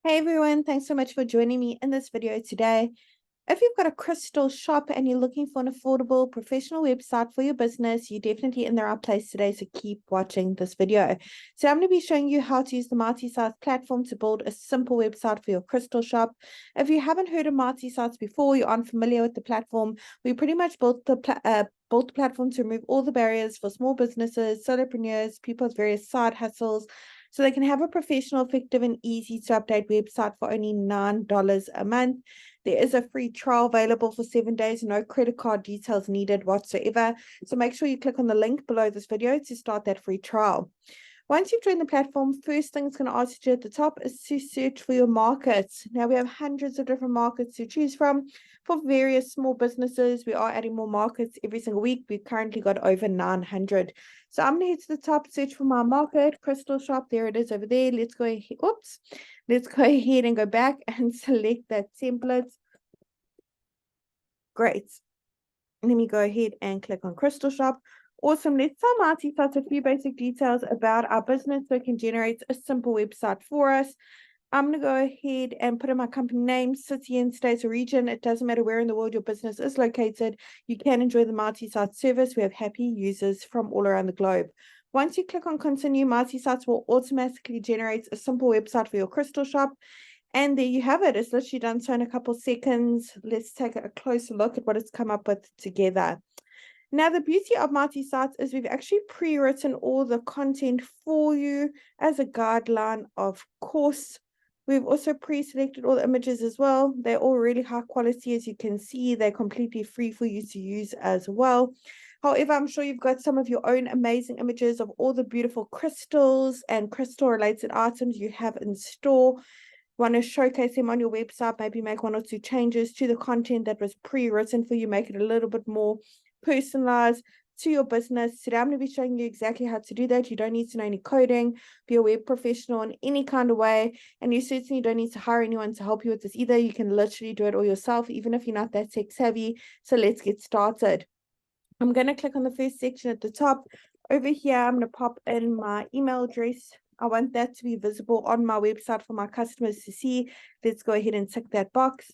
Hey everyone, thanks so much for joining me in this video today. If you've got a crystal shop and you're looking for an affordable professional website for your business, you're definitely in the right place today, so keep watching this video. So I'm going to be showing you how to use the Multi-Sites platform to build a simple website for your crystal shop. If you haven't heard of Multi-Sites before, you're unfamiliar with the platform, we pretty much built the platform to remove all the barriers for small businesses, solopreneurs, people with various side hustles, so they can have a professional, effective, and easy to update website for only $9 a month. There is a free trial available for 7 days, no credit card details needed whatsoever. So make sure you click on the link below this video to start that free trial. Once you've joined the platform, first thing it's going to ask you at the top is to search for your markets. Now we have hundreds of different markets to choose from for various small businesses. We are adding more markets every single week. We've currently got over 900. So I'm going to head to the top, search for my market, crystal shop. There it is over there. Let's go ahead. Oops. Let's go ahead and go back and select that template. Great. Let me go ahead and click on crystal shop. Awesome. Let's tell Multi-Sites a few basic details about our business so it can generate a simple website for us. I'm going to go ahead and put in my company name, city and state or region. It doesn't matter where in the world your business is located. You can enjoy the Multi-Site service. We have happy users from all around the globe. Once you click on continue, Multi-Sites will automatically generate a simple website for your crystal shop. And there you have it. It's literally done so in a couple seconds. Let's take a closer look at what it's come up with together. Now, the beauty of Multi-Sites is we've actually pre-written all the content for you as a guideline, of course. We've also pre-selected all the images as well. They're all really high quality, as you can see. They're completely free for you to use as well. However, I'm sure you've got some of your own amazing images of all the beautiful crystals and crystal-related items you have in store. Want to showcase them on your website, maybe make one or two changes to the content that was pre-written for you, make it a little bit more personalized to your business. Today I'm going to be showing you exactly how to do that. You don't need to know any coding, be a web professional in any kind of way, and you certainly don't need to hire anyone to help you with this either. You can literally do it all yourself, even if you're not that tech savvy. So let's get started. I'm going to click on the first section at the top. Over here, I'm going to pop in my email address. I want that to be visible on my website for my customers to see. Let's go ahead and tick that box.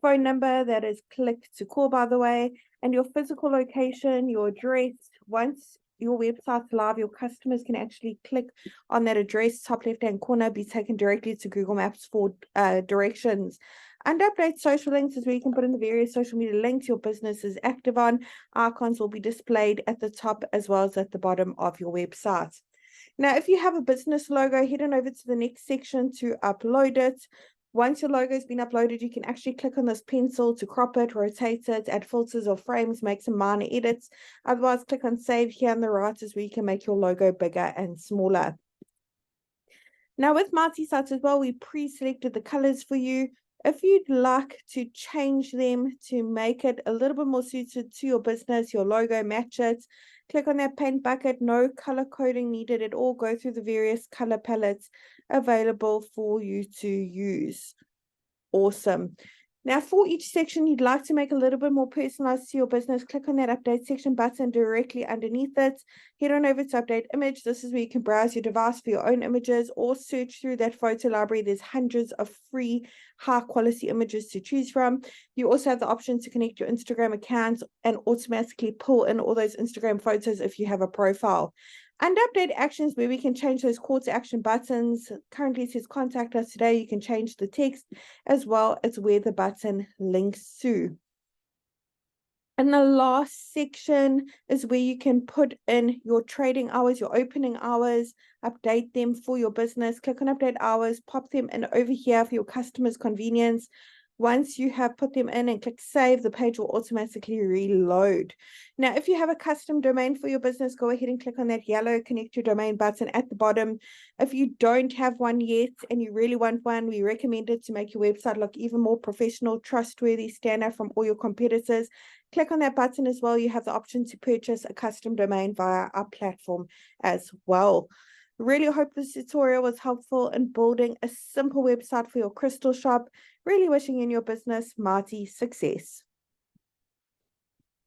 Phone number, that is click to call, by the way, and your physical location, your address. Once your website's live, your customers can actually click on that address, top left-hand corner, be taken directly to Google Maps for directions. Under update social links is where you can put in the various social media links your business is active on. Icons will be displayed at the top as well as at the bottom of your website. Now, if you have a business logo, head on over to the next section to upload it. Once your logo has been uploaded, you can actually click on this pencil to crop it, rotate it, add filters or frames, make some minor edits. Otherwise, click on save here on the right is where you can make your logo bigger and smaller. Now, with Multi-Sites as well, we pre-selected the colors for you. If you'd like to change them to make it a little bit more suited to your business, your logo, match it, click on that paint bucket. No color coding needed at all. Go through the various color palettes available for you to use. Awesome. Now, for each section you'd like to make a little bit more personalized to your business, click on that update section button directly underneath it. Head on over to update image. This is where you can browse your device for your own images or search through that photo library. There's hundreds of free high quality images to choose from. You also have the option to connect your Instagram accounts and automatically pull in all those Instagram photos if you have a profile. And update actions where we can change those call to action buttons. Currently it says contact us today. You can change the text as well as where the button links to. And the last section is where you can put in your trading hours, your opening hours, update them for your business. Click on update hours, pop them in over here for your customers' convenience. Once you have put them in and click save, the page will automatically reload. Now, if you have a custom domain for your business, go ahead and click on that yellow connect your domain button at the bottom. If you don't have one yet and you really want one, we recommend it to make your website look even more professional, trustworthy, stand out from all your competitors. Click on that button as well. You have the option to purchase a custom domain via our platform as well. Really hope this tutorial was helpful in building a simple website for your crystal shop. Really wishing in your business mighty success.